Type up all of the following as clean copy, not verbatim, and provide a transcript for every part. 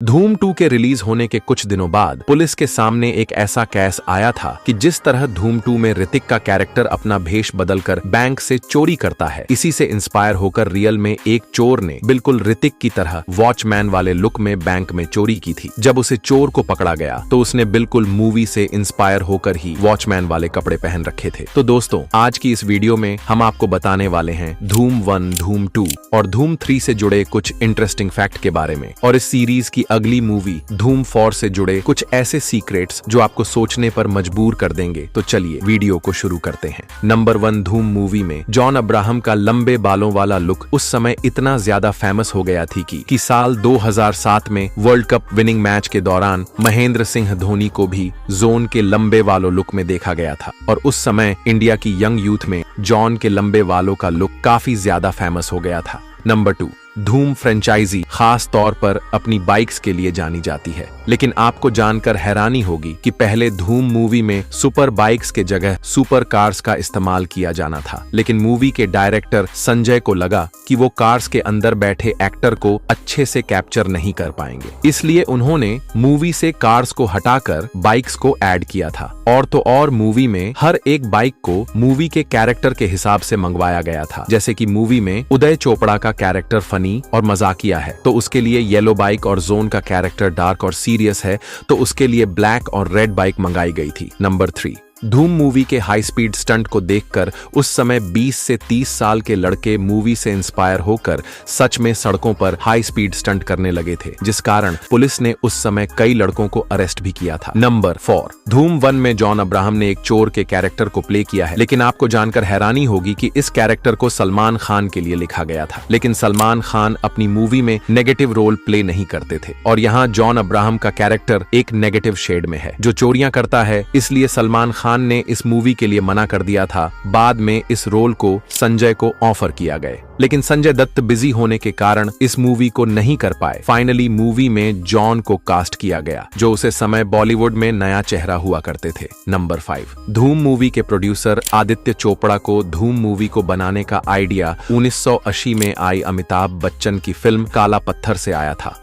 धूम 2 के रिलीज होने के कुछ दिनों बाद पुलिस के सामने एक ऐसा केस आया था कि जिस तरह धूम 2 में ऋतिक का कैरेक्टर अपना भेष बदलकर बैंक से चोरी करता है, इसी से इंस्पायर होकर रियल में एक चोर ने बिल्कुल ऋतिक की तरह वॉचमैन वाले लुक में बैंक में चोरी की थी। जब उसे चोर को पकड़ा गया तो उसने बिल्कुल मूवी से इंस्पायर होकर ही वॉचमैन वाले कपड़े पहन रखे थे। तो दोस्तों, आज की इस वीडियो में हम आपको बताने वाले हैं धूम 1, धूम 2 और धूम 3 से जुड़े कुछ इंटरेस्टिंग फैक्ट के बारे में, और इस सीरीज की अगली मूवी धूम 4 से जुड़े कुछ ऐसे सीक्रेट्स जो आपको सोचने पर मजबूर कर देंगे। तो चलिए वीडियो को शुरू करते हैं। नंबर 1, धूम मूवी में जॉन अब्राहम का लंबे बालों वाला लुक उस समय इतना ज्यादा फेमस हो गया थी कि साल 2007 में वर्ल्ड कप विनिंग मैच के दौरान महेंद्र सिंह धोनी को भी जोन के लंबे वालों लुक में देखा गया था, और उस समय इंडिया की यंग यूथ में जॉन के लंबे वालों का लुक काफी ज्यादा फेमस हो गया था। नंबर 2, धूम फ्रेंचाइजी खास तौर पर अपनी बाइक्स के लिए जानी जाती है, लेकिन आपको जानकर हैरानी होगी कि पहले धूम मूवी में सुपर बाइक्स के जगह सुपर कार्स का इस्तेमाल किया जाना था, लेकिन मूवी के डायरेक्टर संजय को लगा कि वो कार्स के अंदर बैठे एक्टर को अच्छे से कैप्चर नहीं कर पाएंगे, इसलिए उन्होंने मूवी से कार्स को हटाकर बाइक्स को ऐड किया था। और तो और मूवी में हर एक बाइक को मूवी के कैरेक्टर के हिसाब से मंगवाया गया था। जैसे कि मूवी में उदय चोपड़ा का कैरेक्टर फनी और मजाकिया है, तो उसके लिए येलो बाइक, और जोन का कैरेक्टर डार्क और सीरियस है, तो उसके लिए ब्लैक और रेड बाइक मंगाई गई थी। नंबर 3, धूम मूवी के हाई स्पीड स्टंट को देखकर उस समय 20 से 30 साल के लड़के मूवी से इंस्पायर होकर सच में सड़कों पर हाई स्पीड स्टंट करने लगे थे, जिस कारण पुलिस ने उस समय कई लड़कों को अरेस्ट भी किया था। नंबर 4, धूम 1 में जॉन अब्राहम ने एक चोर के कैरेक्टर को प्ले किया है, लेकिन आपको जानकर हैरानी होगी कि इस कैरेक्टर को सलमान खान के लिए लिखा गया था, लेकिन सलमान खान अपनी मूवी में नेगेटिव रोल प्ले नहीं करते थे, और यहाँ जॉन अब्राहम का कैरेक्टर एक नेगेटिव शेड में है जो चोरियां करता है, इसलिए सलमान खान ने इस मूवी के लिए मना कर दिया था। बाद में इस रोल को संजय को ऑफर किया गया, लेकिन संजय दत्त बिजी होने के कारण इस मूवी को नहीं कर पाए। फाइनली मूवी में जॉन को कास्ट किया गया, जो उसे समय बॉलीवुड में नया चेहरा हुआ करते थे। नंबर 5, धूम मूवी के प्रोड्यूसर आदित्य चोपड़ा को धूम मूवी को बनाने का आइडिया 1980 में आई अमिताभ बच्चन की फिल्म काला पत्थर से आया था,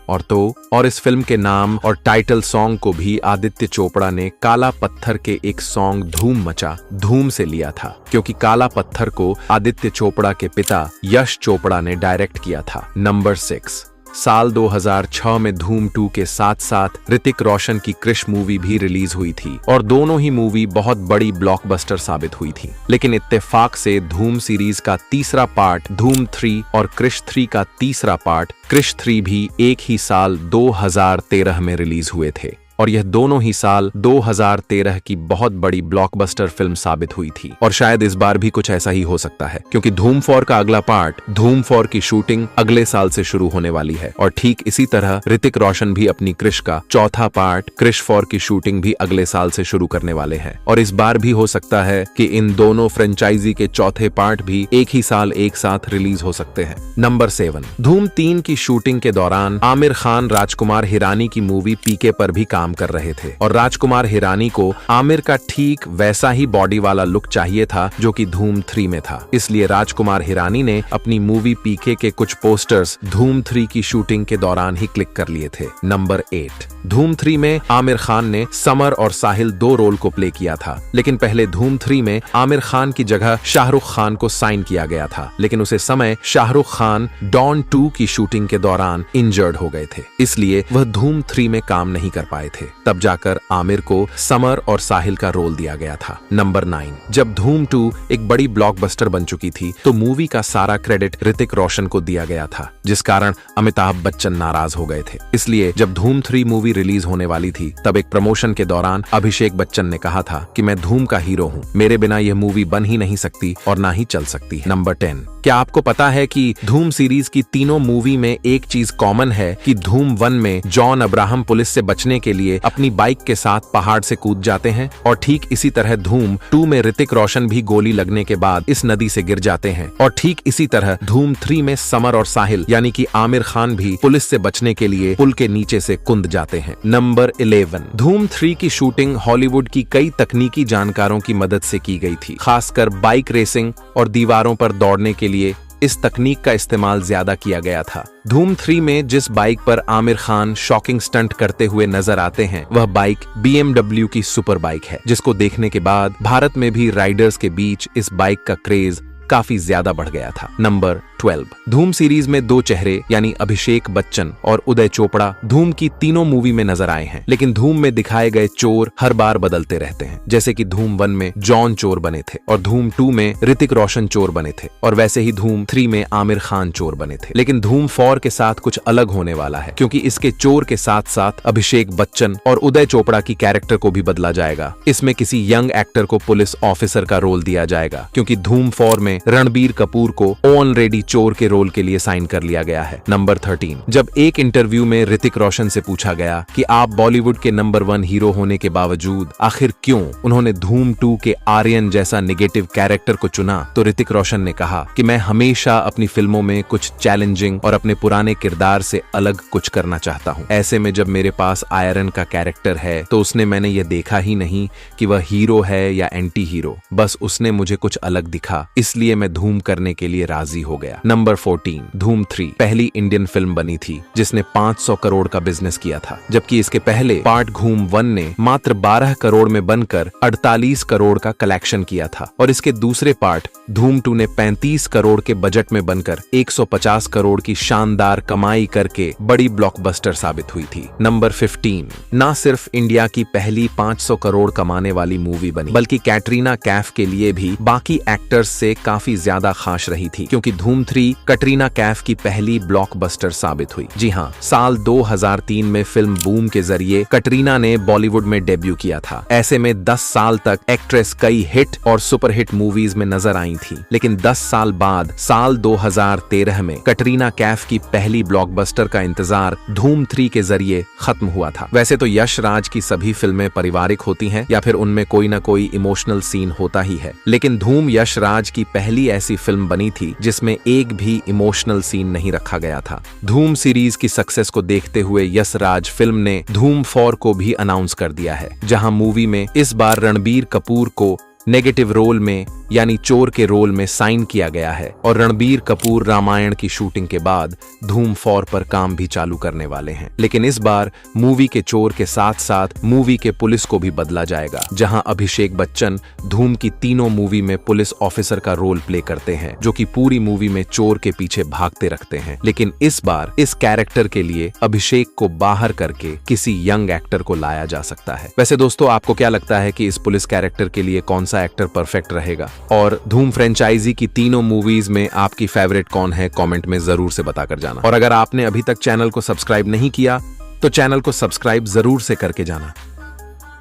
और इस फिल्म के नाम और टाइटल सॉन्ग को भी आदित्य चोपड़ा ने काला पत्थर के एक सॉन्ग धूम मचा धूम से लिया था, क्योंकि काला पत्थर को आदित्य चोपड़ा के पिता यश चोपड़ा ने डायरेक्ट किया था। नंबर 6, साल 2006 में धूम 2 के साथ साथ ऋतिक रोशन की क्रिश मूवी भी रिलीज हुई थी, और दोनों ही मूवी बहुत बड़ी ब्लॉकबस्टर साबित हुई थी। लेकिन इत्तेफाक से धूम सीरीज का तीसरा पार्ट धूम 3 और क्रिश 3 का तीसरा पार्ट क्रिश 3 भी एक ही साल 2013 में रिलीज हुए थे, और यह दोनों ही साल 2013 की बहुत बड़ी ब्लॉकबस्टर फिल्म साबित हुई थी। और शायद इस बार भी कुछ ऐसा ही हो सकता है, क्योंकि धूम 4 का अगला पार्ट धूम 4 की शूटिंग अगले साल से शुरू होने वाली है, और ठीक इसी तरह ऋतिक रोशन भी अपनी क्रिश का चौथा पार्ट क्रिश 4 की शूटिंग भी अगले साल से शुरू करने वाले हैं। और इस बार भी हो सकता है कि इन दोनों फ्रेंचाइजी के चौथे पार्ट भी एक ही साल एक साथ रिलीज हो सकते हैं। नंबर 7, धूम 3 की शूटिंग के दौरान आमिर खान राजकुमार हिरानी की मूवी पीके पर भी काम कर रहे थे, और राजकुमार हिरानी को आमिर का ठीक वैसा ही बॉडी वाला लुक चाहिए था जो कि धूम 3 में था, इसलिए राजकुमार हिरानी ने अपनी मूवी पीके के कुछ पोस्टर्स धूम 3 की शूटिंग के दौरान ही क्लिक कर लिए थे। नंबर 8, धूम 3 में आमिर खान ने समर और साहिल 2 रोल को प्ले किया था, लेकिन पहले धूम 3 में आमिर खान की जगह शाहरुख खान को साइन किया गया था, लेकिन उसे समय शाहरुख खान डॉन 2 की शूटिंग के दौरान इंजर्ड हो गए थे, इसलिए वह धूम 3 में काम नहीं कर पाए थे। तब जाकर आमिर को समर और साहिल का रोल दिया गया था। नंबर 9, जब धूम 2 एक बड़ी ब्लॉकबस्टर बन चुकी थी तो मूवी का सारा क्रेडिट ऋतिक रोशन को दिया गया था, जिस कारण अमिताभ बच्चन नाराज हो गए थे। इसलिए जब धूम 3 मूवी रिलीज होने वाली थी, तब एक प्रमोशन के दौरान अभिषेक बच्चन ने कहा था कि मैं धूम का हीरो हूँ, मेरे बिना यह मूवी बन ही नहीं सकती और ना ही चल सकती। नंबर 10, क्या आपको पता है कि धूम सीरीज की तीनों मूवी में एक चीज कॉमन है कि धूम 1 में जॉन अब्राहम पुलिस से बचने के लिए अपनी बाइक के साथ पहाड़ से कूद जाते हैं, और ठीक इसी तरह धूम 2 में ऋतिक रोशन भी गोली लगने के बाद इस नदी से गिर जाते हैं, और ठीक इसी तरह धूम 3 में समर और साहिल यानी कि आमिर खान भी पुलिस से बचने के लिए पुल के नीचे से कूद जाते हैं। नंबर 11, धूम 3 की शूटिंग हॉलीवुड की कई तकनीकी जानकारों की मदद से की गई थी, खासकर बाइक रेसिंग और दीवारों पर दौड़ने के लिए इस तकनीक का इस्तेमाल ज्यादा किया गया था। धूम 3 में जिस बाइक पर आमिर खान शॉकिंग स्टंट करते हुए नजर आते हैं वह बाइक BMW की सुपर बाइक है, जिसको देखने के बाद भारत में भी राइडर्स के बीच इस बाइक का क्रेज काफी ज्यादा बढ़ गया था। नंबर 12। धूम सीरीज में दो चेहरे यानी अभिषेक बच्चन और उदय चोपड़ा धूम की तीनों मूवी में नजर आए हैं, लेकिन धूम में दिखाए गए चोर हर बार बदलते रहते हैं। जैसे कि धूम 1 में जॉन चोर बने थे और धूम 2 में ऋतिक रोशन चोर बने थे, और वैसे ही धूम 3 में आमिर खान चोर बने थे। लेकिन धूम 4 के साथ कुछ अलग होने वाला है, क्योंकि इसके चोर के साथ साथ अभिषेक बच्चन और उदय चोपड़ा की कैरेक्टर को भी बदला जाएगा। इसमें किसी यंग एक्टर को पुलिस ऑफिसर का रोल दिया जाएगा, क्योंकि धूम 4 में रणबीर कपूर को ऑलरेडी चोर के रोल के लिए साइन कर लिया गया है। नंबर 13। जब एक इंटरव्यू में ऋतिक रोशन से पूछा गया कि आप बॉलीवुड के नंबर 1 हीरो होने के बावजूद आखिर क्यों उन्होंने धूम 2 के आर्यन जैसा नेगेटिव कैरेक्टर को चुना, तो ऋतिक रोशन ने कहा कि मैं हमेशा अपनी फिल्मों में कुछ चैलेंजिंग और अपने पुराने किरदार से अलग कुछ करना चाहता हूँ। ऐसे में जब मेरे पास आयरन का कैरेक्टर है तो उसने मैंने ये देखा ही नहीं कि वह हीरो है या एंटी हीरो, बस उसने मुझे कुछ अलग दिखा, इसलिए मैं धूम करने के लिए राजी हो गया। नंबर 14। धूम 3 पहली इंडियन फिल्म बनी थी जिसने 500 करोड़ का बिजनेस किया था, जबकि इसके पहले पार्ट धूम 1 ने मात्र 12 करोड़ में बनकर 48 करोड़ का कलेक्शन किया था, और इसके दूसरे पार्ट धूम 2 ने 35 करोड़ के बजट में बनकर 150 करोड़ की शानदार कमाई करके बड़ी ब्लॉकबस्टर साबित हुई थी। नंबर 15। ना सिर्फ इंडिया की पहली 500 करोड़ कमाने वाली मूवी बनी, बल्कि कैटरीना कैफ के लिए भी बाकी एक्टर्स से काफी ज्यादा खास रही थी, क्योंकि धूम 3 कटरीना कैफ की पहली ब्लॉकबस्टर साबित हुई। जी हाँ, साल 2003 में फिल्म बूम के जरिए कटरीना ने बॉलीवुड में डेब्यू किया था। ऐसे में 10 साल तक एक्ट्रेस कई हिट और सुपरहिट मूवीज में नजर आई थी, लेकिन 10 साल बाद साल 2013 में कटरीना कैफ की पहली ब्लॉकबस्टर का इंतजार धूम 3 के जरिए खत्म हुआ था। वैसे तो यश राज की सभी फिल्में पारिवारिक होती हैं या फिर उनमें कोई ना कोई इमोशनल सीन होता ही है, लेकिन धूम यश राज की पहली ऐसी फिल्म बनी थी जिसमें एक भी इमोशनल सीन नहीं रखा गया था। धूम सीरीज की सक्सेस को देखते हुए यश राज फिल्म ने धूम 4 को भी अनाउंस कर दिया है, जहां मूवी में इस बार रणबीर कपूर को नेगेटिव रोल में यानी चोर के रोल में साइन किया गया है, और रणबीर कपूर रामायण की शूटिंग के बाद धूम 4 पर काम भी चालू करने वाले हैं। लेकिन इस बार मूवी के चोर के साथ साथ मूवी के पुलिस को भी बदला जाएगा, जहां अभिषेक बच्चन धूम की तीनों मूवी में पुलिस ऑफिसर का रोल प्ले करते हैं, जो कि पूरी मूवी में चोर के पीछे भागते रखते हैं। लेकिन इस बार इस कैरेक्टर के लिए अभिषेक को बाहर करके किसी यंग एक्टर को लाया जा सकता है। वैसे दोस्तों, आपको क्या लगता है कि इस पुलिस कैरेक्टर के लिए कौन सा एक्टर परफेक्ट रहेगा, और धूम फ्रेंचाइजी की तीनों मूवीज में आपकी फेवरेट कौन है, कमेंट में जरूर से बताकर जाना। और अगर आपने अभी तक चैनल को सब्सक्राइब नहीं किया तो चैनल को सब्सक्राइब जरूर से करके जाना।